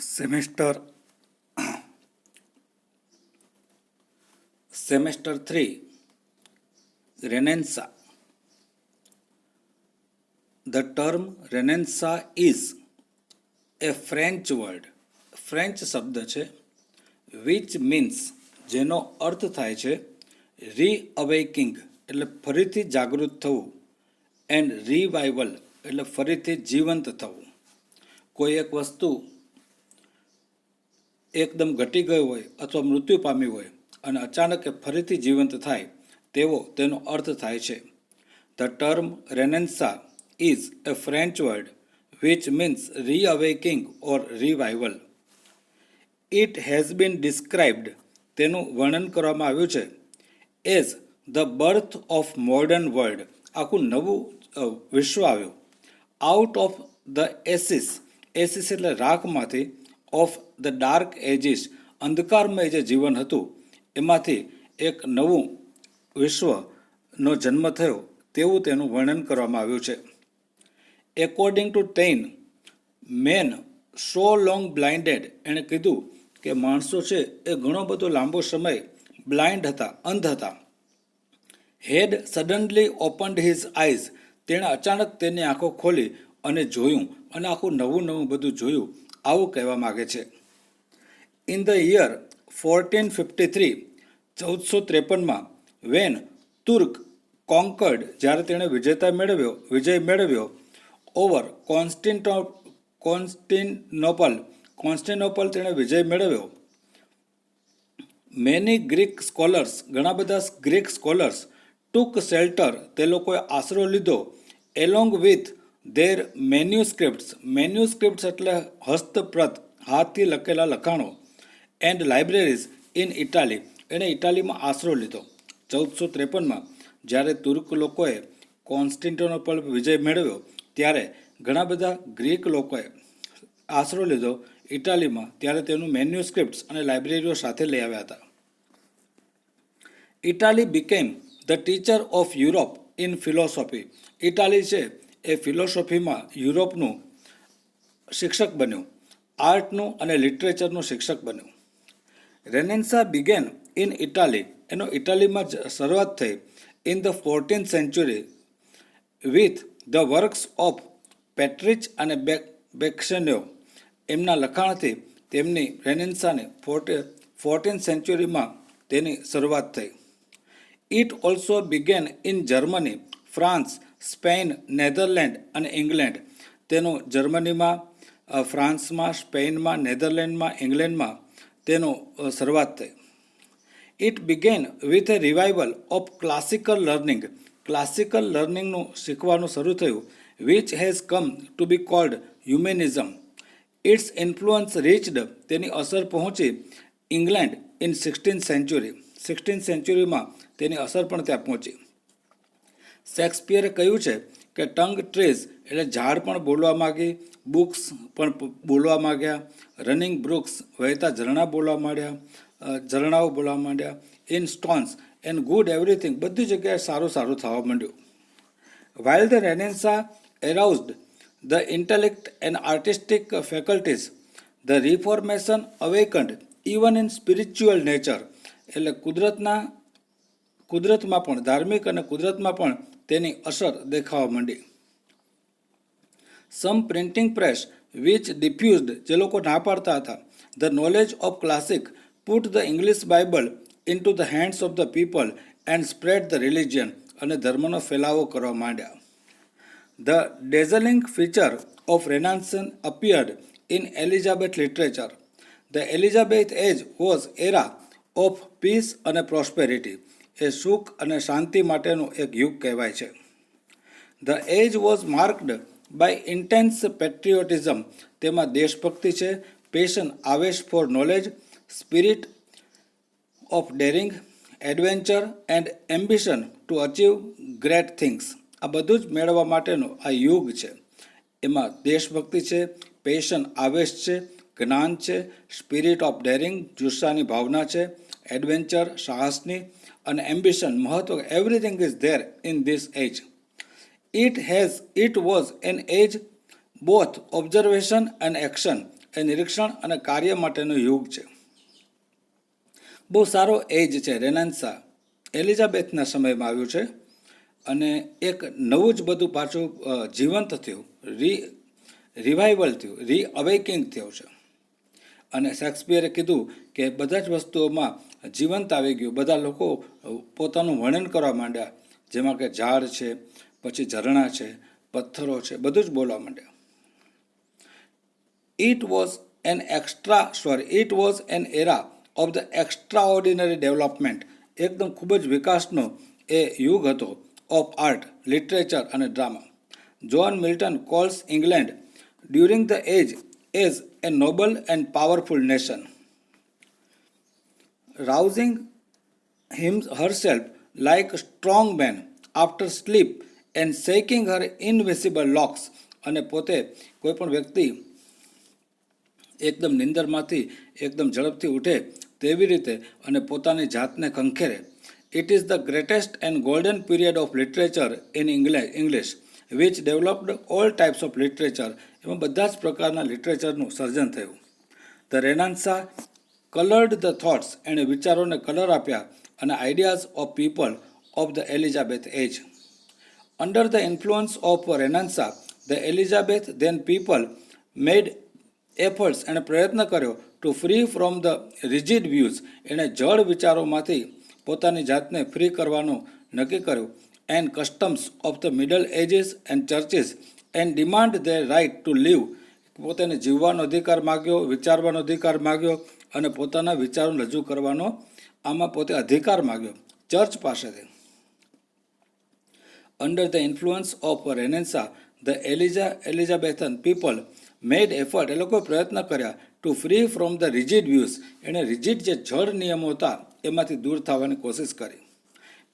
Semester 3 Renaissance. The term Renaissance is a French word. French શબ્દ છે which means જેનો અર્થ થાય છે રીઅવેકિંગ એટલે ફરીથી જાગૃત થવું એન્ડ રિવાઇવલ એટલે ફરીથી જીવંત થવું. કોઈ એક વસ્તુ એકદમ ઘટી ગઈ હોય અથવા મૃત્યુ પામી હોય અને અચાનક એ ફરીથી જીવંત થાય તેવો તેનો અર્થ થાય છે. The term renaissance is a French word which means reawakening or revival. It has been described, તેનું વર્ણન કરવામાં આવ્યું છે, as the birth of modern world, આખું નવું વિશ્વ આવ્યું, out of the ashes, ashes એટલે રાખમાંથી, of the dark ages, અંધકારમય જે જીવન હતું એમાંથી એક નવું વિશ્વનો જન્મ થયો તેવું તેનું વર્ણન કરવામાં આવ્યું છે. According to Taine, man so long blinded, એણે કીધું કે માણસો છે એ ઘણો બધો લાંબો સમય બ્લાઇન્ડ હતા, અંધ હતા. હેડ સડનલી ઓપન્ડ હિઝ આઈઝ, તેણે અચાનક તેની આંખો ખોલી અને જોયું અને આખું નવું નવું બધું જોયું, આવું કહેવા માગે છે. ઇન ધ યર 1453, 1453માં, વેન તુર્ક કોન્કર્ડ, જ્યારે તેણે વિજય મેળવ્યો ઓવર કોન્સ્ટેન્ટિનોપલ તેણે વિજય મેળવ્યો. મેની ગ્રીક સ્કોલર્સ, ઘણા બધા ગ્રીક સ્કોલર્સ, ટુક શેલ્ટર, તે લોકોએ આશરો લીધો, એલોંગ વિથ ધેર મેન્યુસ્ક્રિપ્ટ્સ એટલે હસ્તપ્રત, હાથથી લખેલા લખાણો, એન્ડ લાઇબ્રેરીઝ ઇન ઇટાલી, એણે ઇટાલીમાં આશરો લીધો. 1453માં જ્યારે તુર્ક લોકોએ કોન્સ્ટેન્ટિનોપલ વિજય મેળવ્યો ત્યારે ઘણા બધા ગ્રીક લોકોએ આશરો લીધો ઇટાલીમાં, ત્યારે તેનું મેન્યુસ્ક્રિપ્ટ્સ અને લાઇબ્રેરીઓ સાથે લઈ આવ્યા હતા. Italy became the teacher of Europe in philosophy, Italy છે એ ફિલોસોફીમાં યુરોપનું શિક્ષક બન્યું, આર્ટનું અને લિટરેચરનું શિક્ષક બન્યું. રેનેસાન્સ બિગેન ઇન ઇટાલી, એનો ઇટાલીમાં શરૂઆત થઈ in the 14th century with the works of Petrarch અને બેક્સેન્યો, એમના લખાણથી તેમની રેનેસાંસની 14th centuryમાં તેની શરૂઆત થઈ. It also began in Germany, France, Spain, Netherland અને ઇંગ્લેન્ડ, તેનો જર્મનીમાં, ફ્રાન્સમાં, સ્પેનમાં, નેધરલેન્ડમાં, ઇંગ્લેન્ડમાં તેનો શરૂઆત થઈ. It began with a revival of classical learning, classical લર્નિંગનું શીખવાનું શરૂ થયું, which has come to be called humanism. Its influence reached, તેની અસર પહોંચી England in 16th century, 16th centuryમાં તેની અસર પણ ત્યાં પહોંચી. શેક્સપિયરે કહ્યું છે કે ટંગ ટ્રીઝ એટલે ઝાડ પણ બોલવા માંગી, બુક્સ પણ બોલવા માંગ્યા, રનિંગ બ્રુક્સ વહેતા ઝરણાઓ બોલવા માંડ્યા, in stones and good everything, બધી જગ્યાએ સારું સારું થવા માંડ્યું. While the renaissance aroused the intellect and artistic faculties, the reformation awakened even in spiritual nature, એટલે કુદરતમાં પણ, ધાર્મિક અને કુદરતમાં પણ તેની અસર દેખાવા માંડી. Some printing press which diffused, જે લોકો ના પાડતા હતા, the knowledge of classic put the English Bible in to the hands of the people and spread the religion, અને ધર્મનો ફેલાવો કરવા માંડ્યા. The dazzling feature of renaissance appeared in Elizabeth literature. The Elizabeth age was era of peace અને prosperity, એ સુખ અને શાંતિ માટેનું એક યુગ કહેવાય છે. The age was marked by intense પેટ્રિયોટિઝમ, તેમાં દેશભક્તિ છે, passion Avesh four knowledge, spirit of daring, adventure and ambition to achieve great things. આ બધું જ મેળવવા માટેનો આ યુગ છે. એમાં દેશભક્તિ છે, પેશન આવેશ છે, જ્ઞાન છે, સ્પિરિટ ઓફ ડેરિંગ જુસ્સાની ભાવના છે, એડવેન્ચર સાહસની, અને એમ્બિશન મહત્વ, everything is there in this age. It was an age both observation and action, એ નિરીક્ષણ અને કાર્ય માટેનો યુગ છે. બહુ સારો એજ છે રેનેસાં એલિઝાબેથના સમયમાં આવ્યું છે અને એક નવું જ બધું પાછું જીવંત થયું, રિવાઇવલ થયું, રીઅવેકિંગ થયું છે. અને શેક્સપિયરે કીધું કે બધા જ વસ્તુઓમાં જીવંત આવી ગયું. બધા લોકો પોતાનું વર્ણન કરવા માંડ્યા, જેમાં કે ઝાડ છે, પછી ઝરણા છે, પથ્થરો છે, બધું જ બોલવા માંડ્યા. It was an era of the extraordinary development. એકદમ ખૂબ જ વિકાસનો એ યુગ હતો ઓફ આર્ટ, લિટરેચર અને drama. John Milton calls England during the age as a noble and powerful nation, rousing herself like a strong man after sleep and shaking her invisible locks. અને પોતે કોઈ પણ વ્યક્તિ એકદમ નિંદરમાંથી એકદમ ઝડપથી ઉઠે તેવી રીતે અને પોતાની જાતને ખંખેરે. It is the greatest and golden period of literature in English which developed all types of literature. એમાં બધા જ પ્રકારના લિટરેચરનું સર્જન થયું. The renaissance coloured the thoughts, એણે વિચારોને કલર આપ્યા અને ideas of people of the Elizabeth age. Under the influence of renaissance the Elizabeth then people made efforts, એણે પ્રયત્ન કર્યો to free from the rigid views, એણે જડ વિચારોમાંથી પોતાની જાતને ફ્રી કરવાનું નક્કી કર્યું. And customs of the middle ages and churches and demand their right to live, પોતાને જીવવાનો અધિકાર માગ્યો, વિચારવાનો અધિકાર માગ્યો અને પોતાના વિચારોને રજૂ કરવાનો આમાં પોતે અધિકાર માગ્યો ચર્ચ પાસેથી. Under the influence of renaissance the Elizabethan people made effort, એ લોકોએ પ્રયત્ન કર્યા to free from the rigid views, એણે રિજિડ જે જડ નિયમો હતા એમાંથી દૂર થવાની કોશિશ કરી.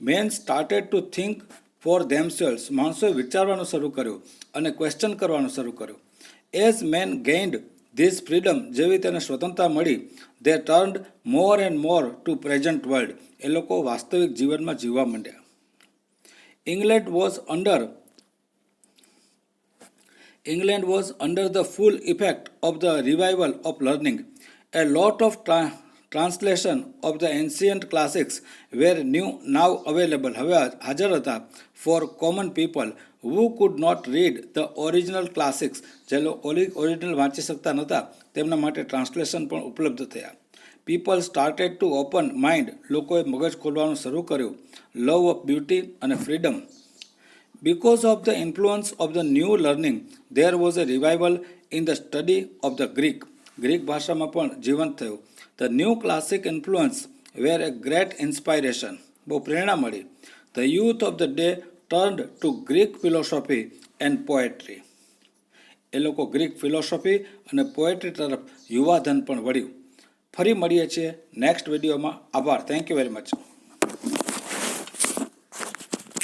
Man started to think for themselves, માણસોએ વિચારવાનું શરૂ કર્યું અને ક્વેશ્ચન કરવાનું શરૂ કર્યું. As man gained this freedom, જેવી તેને સ્વતંત્રતા મળી, they turned more and more to present world, એ લોકો વાસ્તવિક જીવનમાં જીવવા માંડ્યા. England was under the full effect of the revival of learning. A lot of translation of the ancient classics were now available, હવે હાજર હતા, for common people who could not read the original classics, જે original વાંચી શકતા નહોતા તેમના માટે translation પણ ઉપલબ્ધ થયા. People started to open mind, લોકોએ મગજ ખોલવાનું શરૂ કર્યું. લવ ઓફ બ્યુટી અને freedom. Because of the influence of the new learning, there was a revival in the study of the Greek. Greek ભાષામાં પણ જીવંત થયું. The new classic influence were a great inspiration. બહુ પ્રેરણા મળી. The youth of the day turned to Greek philosophy and poetry. એ લોકો Greek philosophy અને poetry તરફ યુવાધન પણ વળ્યું. ફરી મળીએ છીએ નેક્સ્ટ વિડીયોમાં. આભાર. Thank you very much.